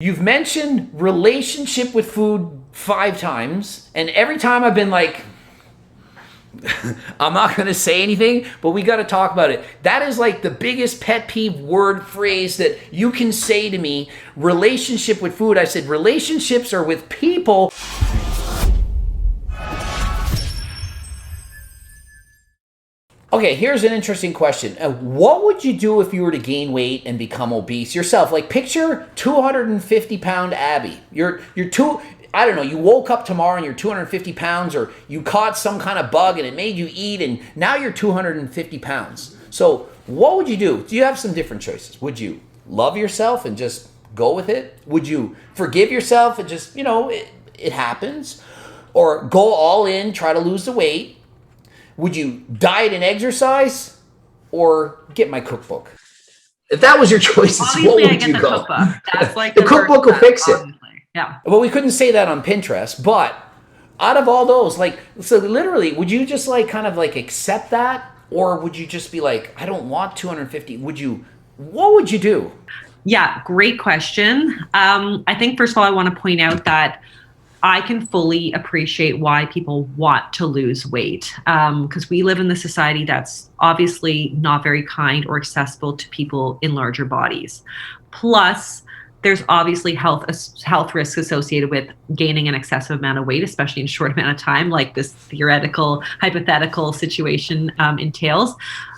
You've mentioned relationship with food 5 times, and every time I've been like, I'm not going to say anything, but we got to talk about it. That is like the biggest pet peeve word phrase that you can say to me. Relationship with food. I said relationships are with people. Okay, here's an interesting question. What would you do if you were to gain weight and become obese yourself? Like picture 250-pound Abbey. I don't know, you woke up tomorrow and you're 250 pounds, or you caught some kind of bug and it made you eat and now you're 250 pounds. So what would you do? Do you have some different choices? Would you love yourself and just go with it? Would you forgive yourself and just, it happens? Or go all in, try to lose the weight? Would you diet and exercise or get my cookbook? If that was your choices, obviously, what would you go? Cookbook. That's like the cookbook will fix it. Obviously. Yeah. Well, we couldn't say that on Pinterest, but out of all those, so literally, would you just kind of accept that? Or would you just be like, I don't want 250? What would you do? Yeah, great question. I think, first of all, I want to point out that I can fully appreciate why people want to lose weight, because we live in a society that's obviously not very kind or accessible to people in larger bodies. Plus, there's obviously health risks associated with gaining an excessive amount of weight, especially in a short amount of time, like this hypothetical situation entails.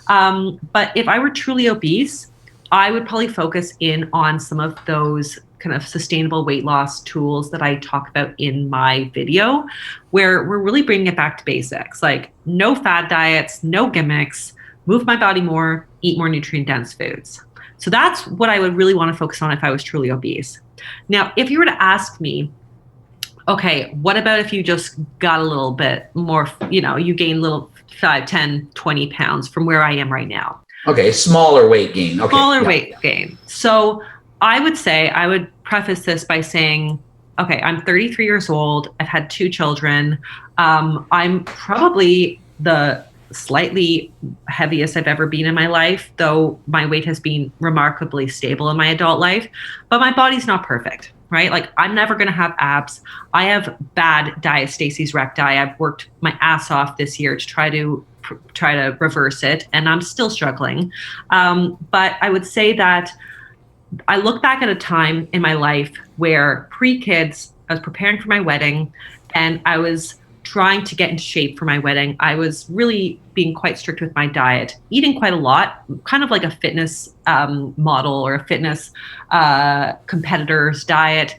But if I were truly obese, I would probably focus in on some of those kind of sustainable weight loss tools that I talk about in my video, where we're really bringing it back to basics, like no fad diets, no gimmicks, move my body more, eat more nutrient dense foods. So that's what I would really want to focus on if I was truly obese. Now, if you were to ask me, okay, what about if you just got a little bit more, you gained a little 5, 10, 20 pounds from where I am right now? Okay, smaller weight gain. Okay. Smaller weight gain. So I would preface this by saying, okay, I'm 33 years old. I've had 2 children. I'm probably the slightly heaviest I've ever been in my life, though my weight has been remarkably stable in my adult life. But my body's not perfect, right? Like, I'm never going to have abs. I have bad diastasis recti. I've worked my ass off this year to try to reverse it, and I'm still struggling. But I would say that I look back at a time in my life where pre-kids, I was preparing for my wedding and I was trying to get into shape for my wedding. I was really being quite strict with my diet, eating quite a lot, kind of like a fitness model or a fitness competitor's diet.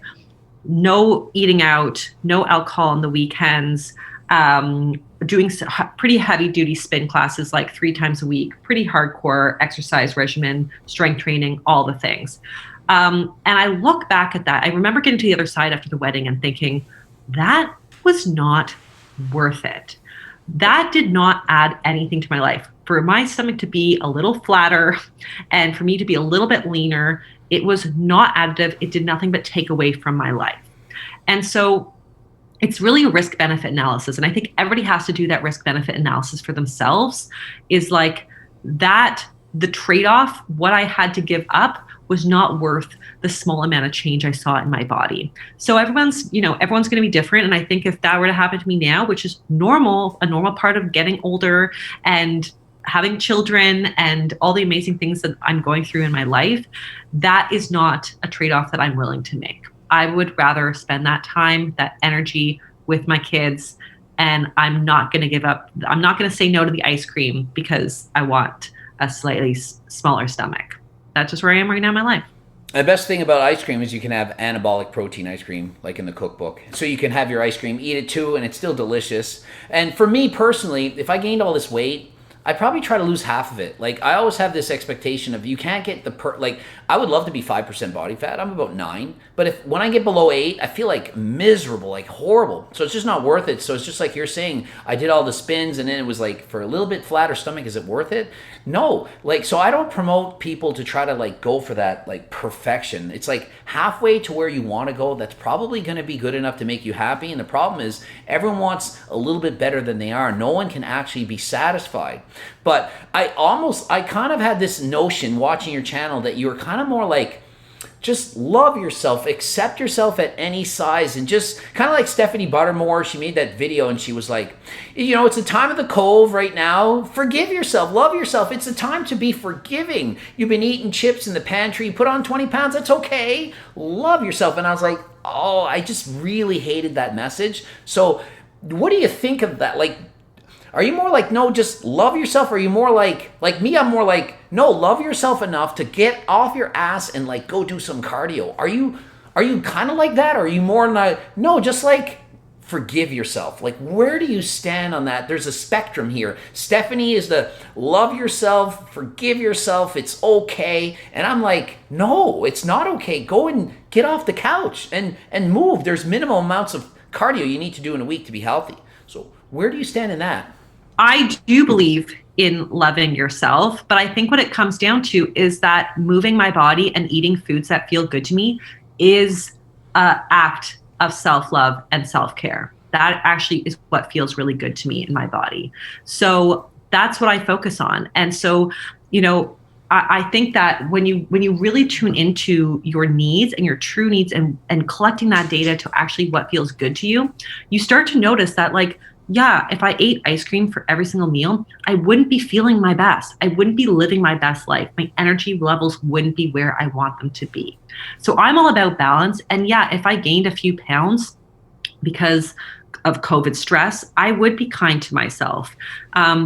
No eating out, no alcohol on the weekends, doing pretty heavy duty spin classes like 3 times a week, pretty hardcore exercise regimen, strength training, all the things. And I look back at that. I remember getting to the other side after the wedding and thinking, that was not worth it. That did not add anything to my life. For my stomach to be a little flatter and for me to be a little bit leaner, it was not additive. It did nothing but take away from my life. And so it's really a risk-benefit analysis. And I think everybody has to do that risk-benefit analysis for themselves, is like that the trade-off, what I had to give up was not worth the small amount of change I saw in my body. So everyone's going to be different. And I think if that were to happen to me now, which is normal, a normal part of getting older and having children and all the amazing things that I'm going through in my life, that is not a trade-off that I'm willing to make. I would rather spend that time, that energy with my kids, and I'm not going to give up. I'm not going to say no to the ice cream because I want a slightly smaller stomach. That's just where I am right now in my life. The best thing about ice cream is you can have anabolic protein ice cream, like in the cookbook. So you can have your ice cream, eat it too, and it's still delicious. And for me personally, if I gained all this weight, I'd probably try to lose half of it. Like, I always have this expectation of you can't get I would love to be 5% body fat. I'm about 9. But when I get below 8, I feel like miserable, like horrible. So it's just not worth it. So it's just like you're saying, I did all the spins and then it was like, for a little bit flatter stomach, is it worth it? No. So I don't promote people to try to go for that perfection. It's like halfway to where you want to go. That's probably going to be good enough to make you happy. And the problem is everyone wants a little bit better than they are. No one can actually be satisfied. But I kind of had this notion watching your channel that you were kind of more like just love yourself, accept yourself at any size, and just kind of like Stephanie Buttermore, she made that video and she was like, it's the time of the cove right now. Forgive yourself, love yourself. It's the time to be forgiving. You've been eating chips in the pantry, you put on 20 pounds, that's okay. Love yourself. And I was like, oh, I just really hated that message. So what do you think of that? Like, are you more like, no, just love yourself? Or are you more like me, I'm more like, no, love yourself enough to get off your ass and like go do some cardio? Are you kind of like that? Or are you more like, no, just like forgive yourself? Like, where do you stand on that? There's a spectrum here. Stephanie is the love yourself, forgive yourself, it's okay. And I'm like, no, it's not okay. Go and get off the couch and move. There's minimal amounts of cardio you need to do in a week to be healthy. So where do you stand in that? I do believe in loving yourself, but I think what it comes down to is that moving my body and eating foods that feel good to me is an act of self-love and self-care. That actually is what feels really good to me in my body. So that's what I focus on. And so, I think that when you really tune into your needs and your true needs and collecting that data to actually what feels good to you, you start to notice that, like, yeah, if I ate ice cream for every single meal, I wouldn't be feeling my best. I wouldn't be living my best life. My energy levels wouldn't be where I want them to be. So I'm all about balance. And yeah, if I gained a few pounds because of COVID stress, I would be kind to myself.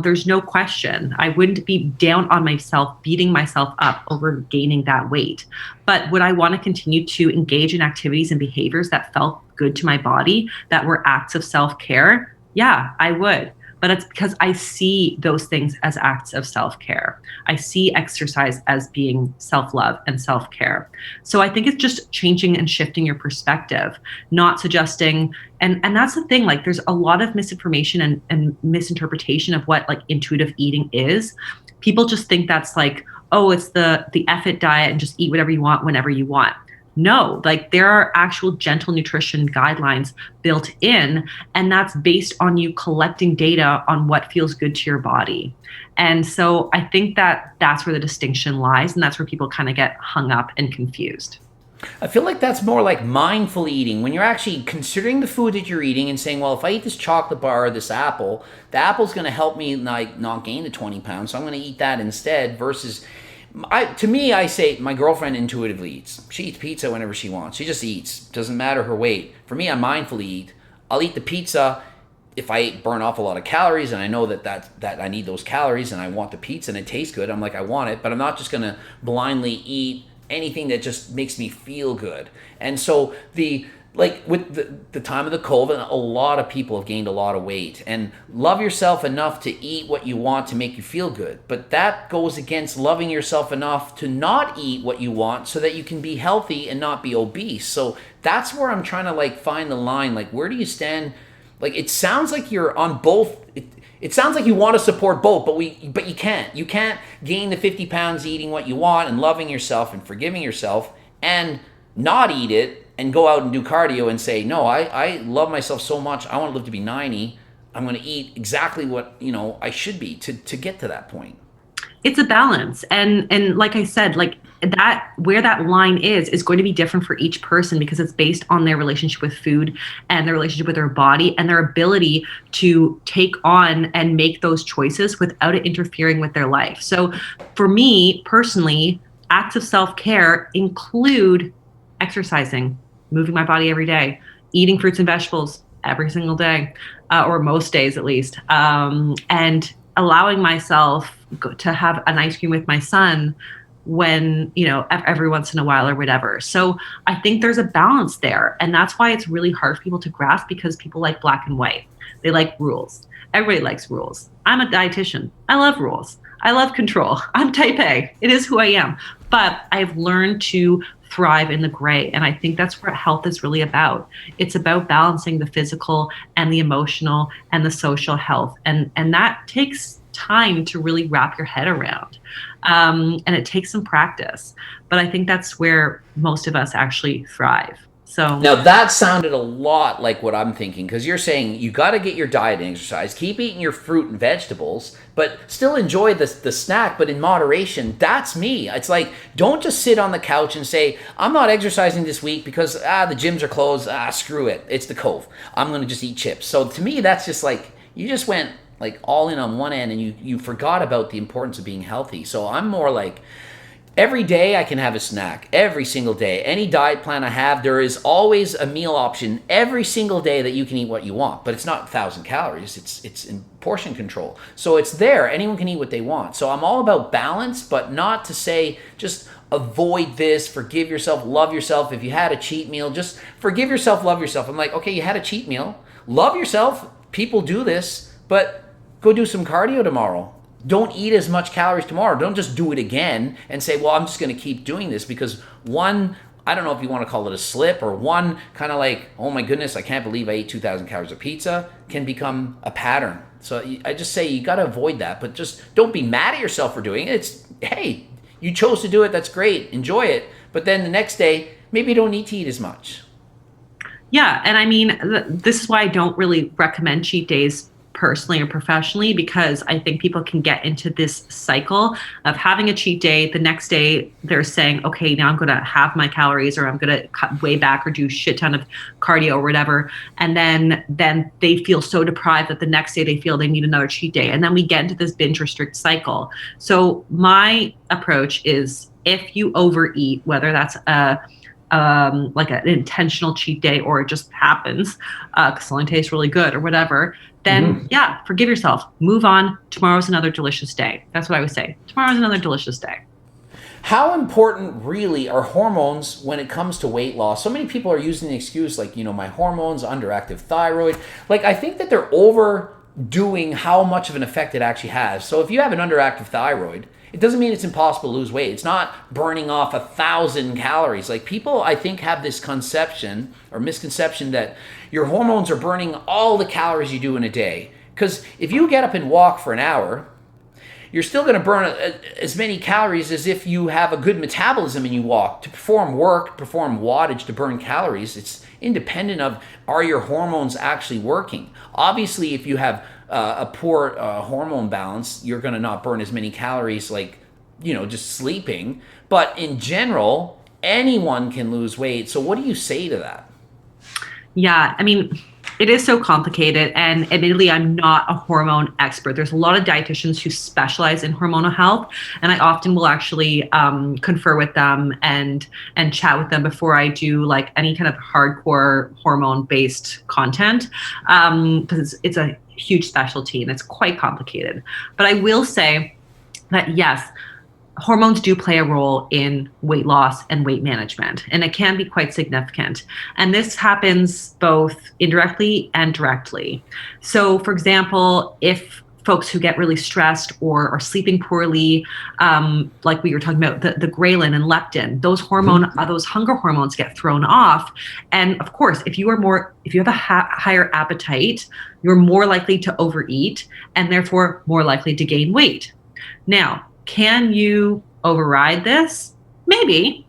There's no question. I wouldn't be down on myself, beating myself up over gaining that weight. But would I want to continue to engage in activities and behaviors that felt good to my body, that were acts of self-care? Yeah, I would. But it's because I see those things as acts of self-care. I see exercise as being self-love and self-care. So I think it's just changing and shifting your perspective, not suggesting, and that's the thing, like, there's a lot of misinformation and misinterpretation of what like intuitive eating is. People just think that's like, oh, it's the F-it diet and just eat whatever you want whenever you want. No, like, there are actual gentle nutrition guidelines built in, and that's based on you collecting data on what feels good to your body. And so I think that that's where the distinction lies, and that's where people kind of get hung up and confused. I feel like that's more like mindful eating, when you're actually considering the food that you're eating and saying, well, if I eat this chocolate bar or this apple, the apple's going to help me like not gain the 20 pounds, so I'm going to eat that instead. Versus, to me, I say my girlfriend intuitively eats. She eats pizza whenever she wants. She just eats. Doesn't matter her weight. For me, I mindfully eat. I'll eat the pizza if I burn off a lot of calories and I know that I need those calories and I want the pizza and it tastes good. I'm like, I want it, but I'm not just going to blindly eat anything that just makes me feel good. And so with the time of the COVID, a lot of people have gained a lot of weight. And love yourself enough to eat what you want to make you feel good. But that goes against loving yourself enough to not eat what you want so that you can be healthy and not be obese. So that's where I'm trying to like find the line. Like, where do you stand? Like, it sounds like you're on both. It sounds like you want to support both, but you can't. You can't gain the 50 pounds eating what you want and loving yourself and forgiving yourself and not eat it and go out and do cardio and say, no, I love myself so much, I want to live to be 90. I'm going to eat exactly what I should be to get to that point. It's a balance. And like I said, like, that where that line is going to be different for each person, because it's based on their relationship with food and their relationship with their body and their ability to take on and make those choices without it interfering with their life. So for me personally, acts of self-care include exercising, moving my body every day, eating fruits and vegetables every single day, or most days at least, and allowing myself to have an ice cream with my son when, every once in a while or whatever. So I think there's a balance there. And that's why it's really hard for people to grasp, because people like black and white. They like rules. Everybody likes rules. I'm a dietitian. I love rules. I love control. I'm type A. It is who I am. But I've learned to thrive in the gray. And I think that's what health is really about. It's about balancing the physical and the emotional and the social health. And that takes time to really wrap your head around. And it takes some practice. But I think that's where most of us actually thrive. So Now that sounded a lot like what I'm thinking, because you're saying you got to get your diet and exercise, keep eating your fruit and vegetables, but still enjoy the snack, but in moderation. That's me. It's like, don't just sit on the couch and say, I'm not exercising this week because the gyms are closed. Screw it. It's the Cove. I'm going to just eat chips. So to me, that's just like, you just went like all in on one end, and you forgot about the importance of being healthy. So I'm more like, every day I can have a snack. Every single day. Any diet plan I have, there is always a meal option every single day that you can eat what you want. But it's not 1,000 calories. It's in portion control. So it's there. Anyone can eat what they want. So I'm all about balance, but not to say just avoid this, forgive yourself, love yourself. If you had a cheat meal, just forgive yourself, love yourself. I'm like, okay, you had a cheat meal. Love yourself. People do this, but go do some cardio tomorrow. Don't eat as much calories tomorrow. Don't just do it again and say, well, I'm just going to keep doing this, because one, I don't know if you want to call it a slip, or one kind of like, oh my goodness, I can't believe I ate 2,000 calories of pizza, can become a pattern. So I just say you got to avoid that, but just don't be mad at yourself for doing it. It's, hey, you chose to do it. That's great. Enjoy it. But then the next day, maybe you don't need to eat as much. yeah, and I mean, this is why I don't really recommend cheat days personally or professionally, because I think people can get into this cycle of having a cheat day. The next day they're saying, okay, now I'm going to have my calories, or I'm going to cut way back or do shit ton of cardio or whatever. And then they feel so deprived that the next day they feel they need another cheat day. And then we get into this binge restrict cycle. So my approach is, if you overeat, whether that's like an intentional cheat day, or it just happens because something tastes really good or whatever, then yeah, forgive yourself, move on. Tomorrow's another delicious day. That's what I would say. Tomorrow's another delicious day. How important really are hormones when it comes to weight loss? So many people are using the excuse like, my hormones, underactive thyroid. Like, I think that they're overdoing how much of an effect it actually has. So if you have an underactive thyroid, it doesn't mean it's impossible to lose weight. It's not burning off 1,000 calories. Like, people, I think, have this conception or misconception that your hormones are burning all the calories you do in a day. Because if you get up and walk for an hour, you're still going to burn as many calories as if you have a good metabolism and you walk. To perform work, perform wattage, to burn calories, it's independent of, are your hormones actually working? Obviously, if you have a poor hormone balance, you're going to not burn as many calories like, just sleeping. But in general, anyone can lose weight. So what do you say to that? Yeah, I mean, it is so complicated, and admittedly, I'm not a hormone expert. There's a lot of dietitians who specialize in hormonal health, and I often will actually confer with them and chat with them before I do like any kind of hardcore hormone-based content, because it's a huge specialty and it's quite complicated. But I will say that yes, hormones do play a role in weight loss and weight management, and it can be quite significant. And this happens both indirectly and directly. So, for example, if folks who get really stressed or are sleeping poorly, like we were talking about, the ghrelin and leptin, those hunger hormones get thrown off. And of course, if you have a higher appetite, you're more likely to overeat and therefore more likely to gain weight. Now, can you override this? Maybe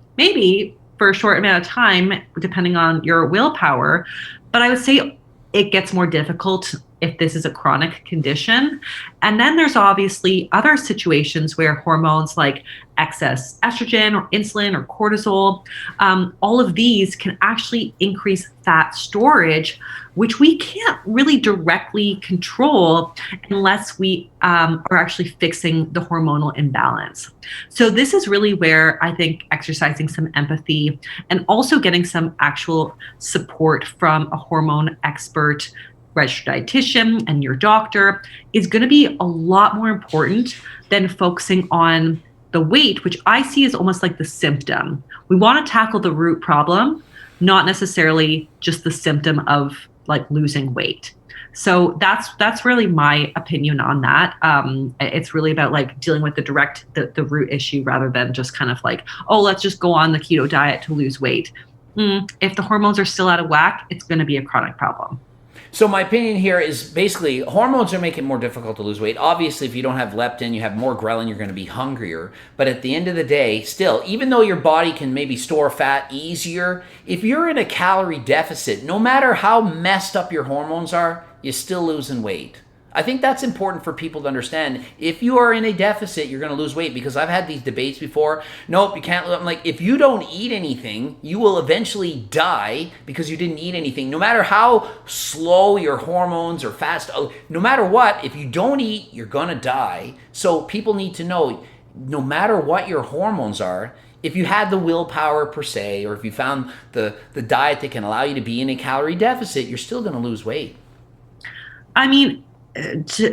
for a short amount of time, depending on your willpower. But I would say it gets more difficult if this is a chronic condition. And then there's obviously other situations where hormones like excess estrogen or insulin or cortisol, all of these can actually increase fat storage, which we can't really directly control unless we are actually fixing the hormonal imbalance. So this is really where I think exercising some empathy and also getting some actual support from a hormone expert, registered dietitian, and your doctor is going to be a lot more important than focusing on the weight, which I see as almost like the symptom. We want to tackle the root problem, not necessarily just the symptom of like losing weight. So that's really my opinion on that. It's really about like dealing with the root issue rather than just kind of like, oh, let's just go on the keto diet to lose weight. If the hormones are still out of whack, it's going to be a chronic problem. So my opinion here is basically hormones are making it more difficult to lose weight. Obviously, if you don't have leptin, you have more ghrelin, you're going to be hungrier. But at the end of the day, still, even though your body can maybe store fat easier, if you're in a calorie deficit, no matter how messed up your hormones are, you're still losing weight. I think that's important for people to understand. If you are in a deficit, you're going to lose weight, because I've had these debates before. Nope, you can't. I'm like, if you don't eat anything, you will eventually die because you didn't eat anything. No matter how slow your hormones or fast, no matter what, if you don't eat, you're going to die. So people need to know, no matter what your hormones are, if you had the willpower per se, or if you found the diet that can allow you to be in a calorie deficit, you're still going to lose weight. I mean,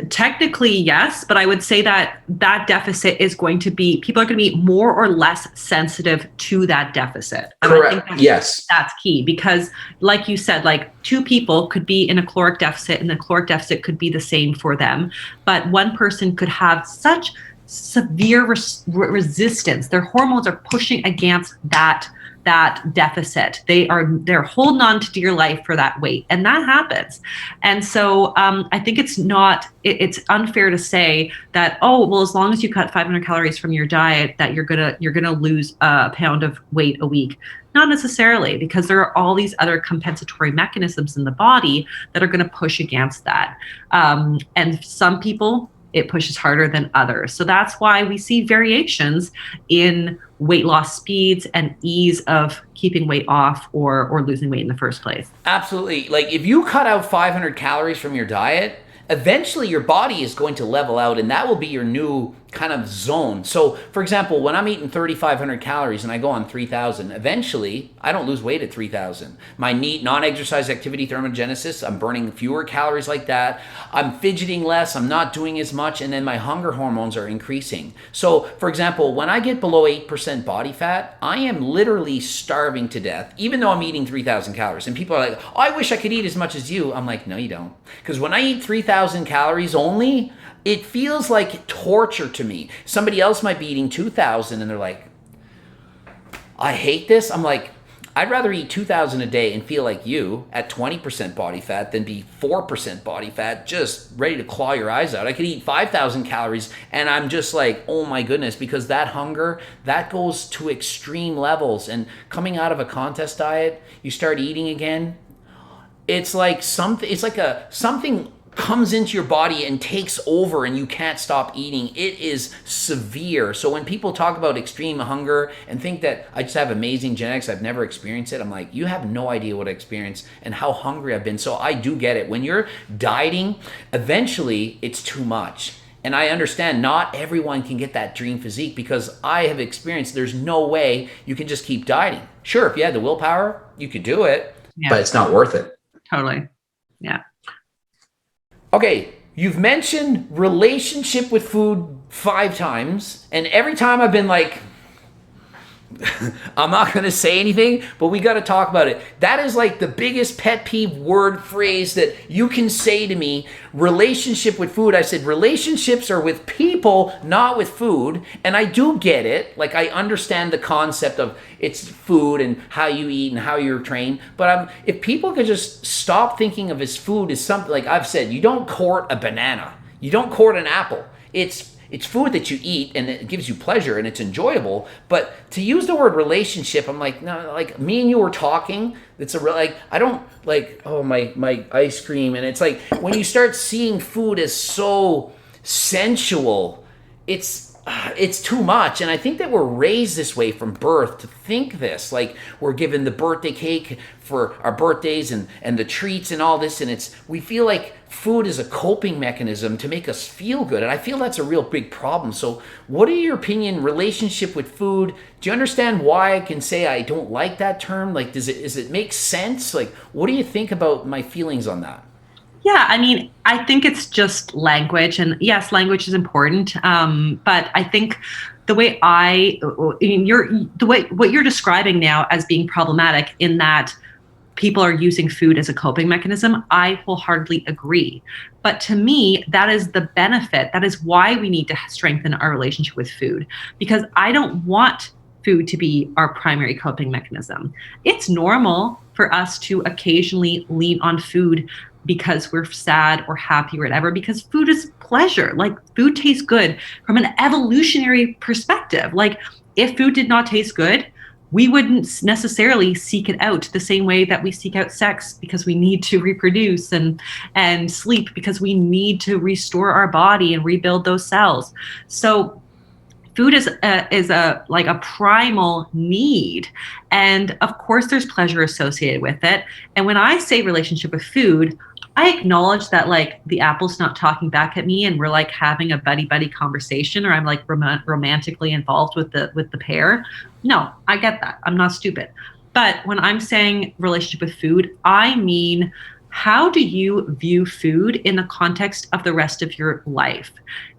technically, yes, but I would say that that deficit is going to be, people are going to be more or less sensitive to that deficit. And Correct. I think Yes. that's key, because like you said, like two people could be in a caloric deficit and the caloric deficit could be the same for them. But one person could have such severe resistance. Their hormones are pushing against that deficit. They're holding on to dear life for that weight, and that happens. And so I think it's unfair to say that, oh, well, as long as you cut 500 calories from your diet, that you're gonna lose a pound of weight a week. Not necessarily, because there are all these other compensatory mechanisms in the body that are going to push against that. And some people, it pushes harder than others. So that's why we see variations in weight loss speeds and ease of keeping weight off or losing weight in the first place. Absolutely. Like if you cut out 500 calories from your diet, eventually your body is going to level out, and that will be your new kind of zone. So for example, when I'm eating 3,500 calories and I go on 3,000, eventually I don't lose weight at 3,000. My NEAT, non-exercise activity thermogenesis, I'm burning fewer calories like that. I'm fidgeting less, I'm not doing as much, and then my hunger hormones are increasing. So for example, when I get below 8% body fat, I am literally starving to death, even though I'm eating 3,000 calories. And people are like, oh, I wish I could eat as much as you. I'm like, no, you don't. Because when I eat 3,000 calories only, it feels like torture to me. Somebody else might be eating 2,000 and they're like, I hate this. I'm like, I'd rather eat 2,000 a day and feel like you at 20% body fat than be 4% body fat, just ready to claw your eyes out. I could eat 5,000 calories and I'm just like, oh my goodness, because that hunger, that goes to extreme levels. And coming out of a contest diet, you start eating again. It's like something comes into your body and takes over and you can't stop eating. It is severe. So when people talk about extreme hunger and think that I just have amazing genetics, I've never experienced it, I'm like, you have no idea what I experienced and how hungry I've been. So I do get it. When you're dieting, eventually it's too much. And I understand not everyone can get that dream physique, because I have experienced there's no way you can just keep dieting. Sure, if you had the willpower, you could do it, but it's not worth it. Totally. Yeah. Okay, you've mentioned relationship with food 5 times, and every time I've been like, I'm not going to say anything, but we got to talk about it. That is like the biggest pet peeve word phrase that you can say to me, relationship with food. I said relationships are with people, not with food. And I do get it. Like I understand the concept of it's food and how you eat and how you're trained. But if people could just stop thinking of as food as something, like I've said, you don't court a banana. You don't court an apple. It's food that you eat and it gives you pleasure and it's enjoyable. But to use the word relationship, I'm like, no, like me and you were talking. It's a real, like, I don't like, oh, my ice cream. And it's like when you start seeing food as so sensual, it's too much. And I think that we're raised this way from birth to think this, like we're given the birthday cake for our birthdays and the treats and all this. And we feel like food is a coping mechanism to make us feel good. And I feel that's a real big problem. So what are your opinion, relationship with food? Do you understand why I can say I don't like that term? Like, does it make sense? Like, what do you think about my feelings on that? Yeah, I mean, I think it's just language, and yes, language is important. But I think what you're describing now as being problematic, in that people are using food as a coping mechanism, I wholeheartedly agree. But to me, that is the benefit. That is why we need to strengthen our relationship with food, because I don't want food to be our primary coping mechanism. It's normal for us to occasionally lean on food because we're sad or happy or whatever, because food is pleasure. Like food tastes good from an evolutionary perspective. Like if food did not taste good, we wouldn't necessarily seek it out the same way that we seek out sex because we need to reproduce, and sleep because we need to restore our body and rebuild those cells. So food is a like a primal need, and of course there's pleasure associated with it. And when I say relationship with food, I acknowledge that like the apple's not talking back at me and we're like having a buddy conversation, or I'm like romantically involved with the pair. No, I get that. I'm not stupid. But when I'm saying relationship with food, I mean, how do you view food in the context of the rest of your life?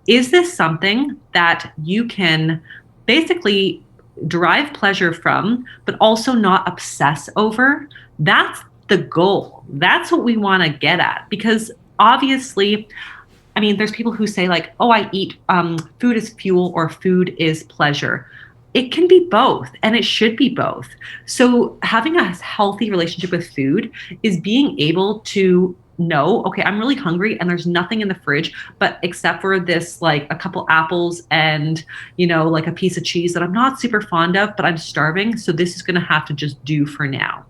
Is this something that you can basically derive pleasure from, but also not obsess over? That's the goal. That's what we want to get at. Because obviously, I mean, there's people who say like, oh, I eat food is fuel or food is pleasure. It can be both, and it should be both. So having a healthy relationship with food is being able to know, okay, I'm really hungry and there's nothing in the fridge, but except for this, like a couple apples and, like a piece of cheese that I'm not super fond of, but I'm starving. So this is going to have to just do for now.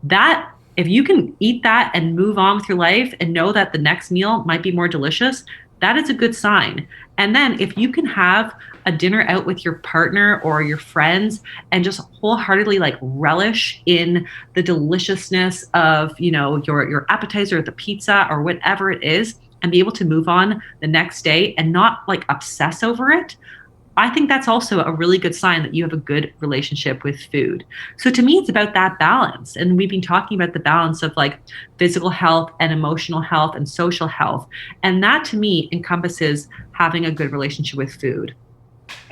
That, if you can eat that and move on with your life and know that the next meal might be more delicious, that is a good sign. And then if you can have a dinner out with your partner or your friends and just wholeheartedly like relish in the deliciousness of, your appetizer or the pizza or whatever it is, and be able to move on the next day and not like obsess over it, I think that's also a really good sign that you have a good relationship with food. So to me, it's about that balance. And we've been talking about the balance of like physical health and emotional health and social health. And that to me encompasses having a good relationship with food.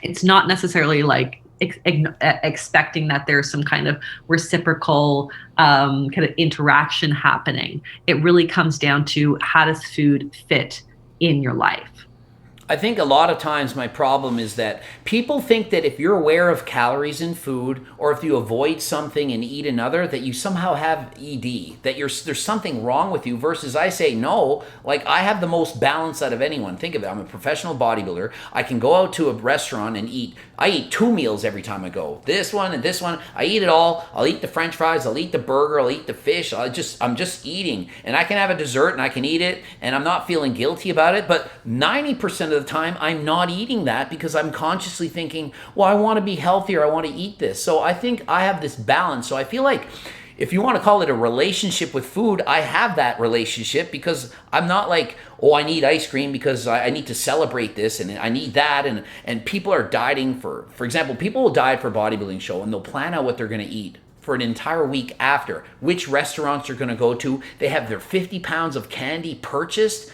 It's not necessarily like expecting that there's some kind of reciprocal kind of interaction happening. It really comes down to, how does food fit in your life? I think a lot of times my problem is that people think that if you're aware of calories in food, or if you avoid something and eat another, that you somehow have ED, that there's something wrong with you, versus I say no, like I have the most balance out of anyone. Think of it, I'm a professional bodybuilder. I can go out to a restaurant and I eat 2 meals every time I go. This one and this one, I eat it all. I'll eat the French fries, I'll eat the burger, I'll eat the fish. I'm just eating. And I can have a dessert and I can eat it and I'm not feeling guilty about it. But 90% of the time, I'm not eating that because I'm consciously thinking, well, I want to be healthier, I want to eat this. So I think I have this balance. So I feel like if you want to call it a relationship with food, I have that relationship, because I'm not like, oh, I need ice cream because I need to celebrate this and I need that. And people are dieting for example, people will diet for a bodybuilding show and they'll plan out what they're going to eat for an entire week after, which restaurants they're going to go to. They have their 50 pounds of candy purchased.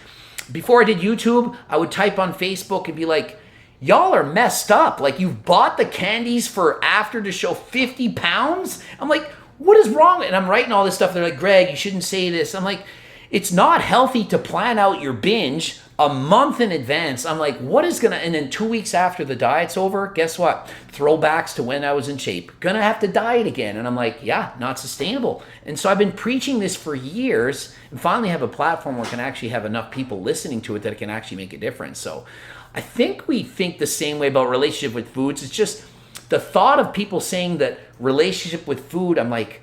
Before I did YouTube, I would type on Facebook and be like, y'all are messed up. Like, you've bought the candies for after to show 50 pounds? I'm like, what is wrong? And I'm writing all this stuff. They're like, Greg, you shouldn't say this. I'm like, it's not healthy to plan out your binge a month in advance. I'm like, what is gonna, and then 2 weeks after the diet's over, guess what? Throwbacks to when I was in shape. Gonna have to diet again. And I'm like, yeah, not sustainable. And so I've been preaching this for years and finally have a platform where I can actually have enough people listening to it that it can actually make a difference. So I think we think the same way about relationship with foods. It's just the thought of people saying that relationship with food, I'm like,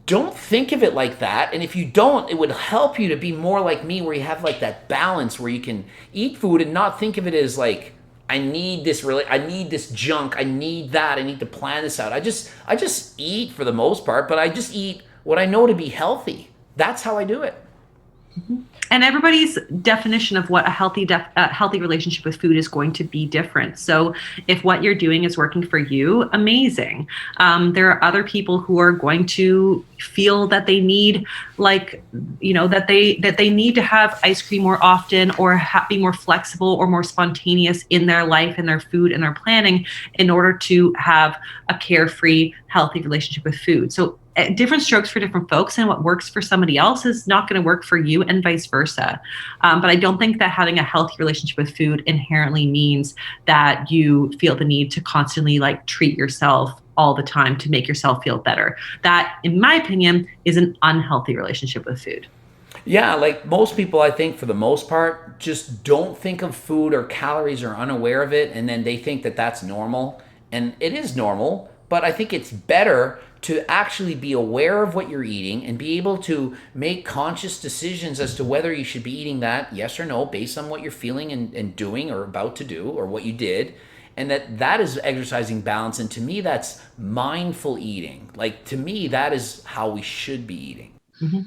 don't think of it like that. And if you don't, it would help you to be more like me, where you have like that balance where you can eat food and not think of it as like, I need this junk, I need that, I need to plan this out. I just eat for the most part, but I just eat what I know to be healthy. That's how I do it. Mm-hmm. And everybody's definition of what a healthy relationship with food is going to be different. So if what you're doing is working for you, amazing. There are other people who are going to feel that they need, like, that they need to have ice cream more often, or be more flexible or more spontaneous in their life and their food and their planning in order to have a carefree, healthy relationship with food. So different strokes for different folks, and what works for somebody else is not going to work for you, and vice versa. But I don't think that having a healthy relationship with food inherently means that you feel the need to constantly like treat yourself all the time to make yourself feel better. That, in my opinion, is an unhealthy relationship with food. Yeah, like most people, I think for the most part, just don't think of food or calories or unaware of it, and then they think that that's normal. And it is normal, but I think it's better to actually be aware of what you're eating and be able to make conscious decisions as to whether you should be eating that, yes or no, based on what you're feeling and doing or about to do or what you did. And that is exercising balance. And to me, that's mindful eating. Like, to me, that is how we should be eating. Mhm.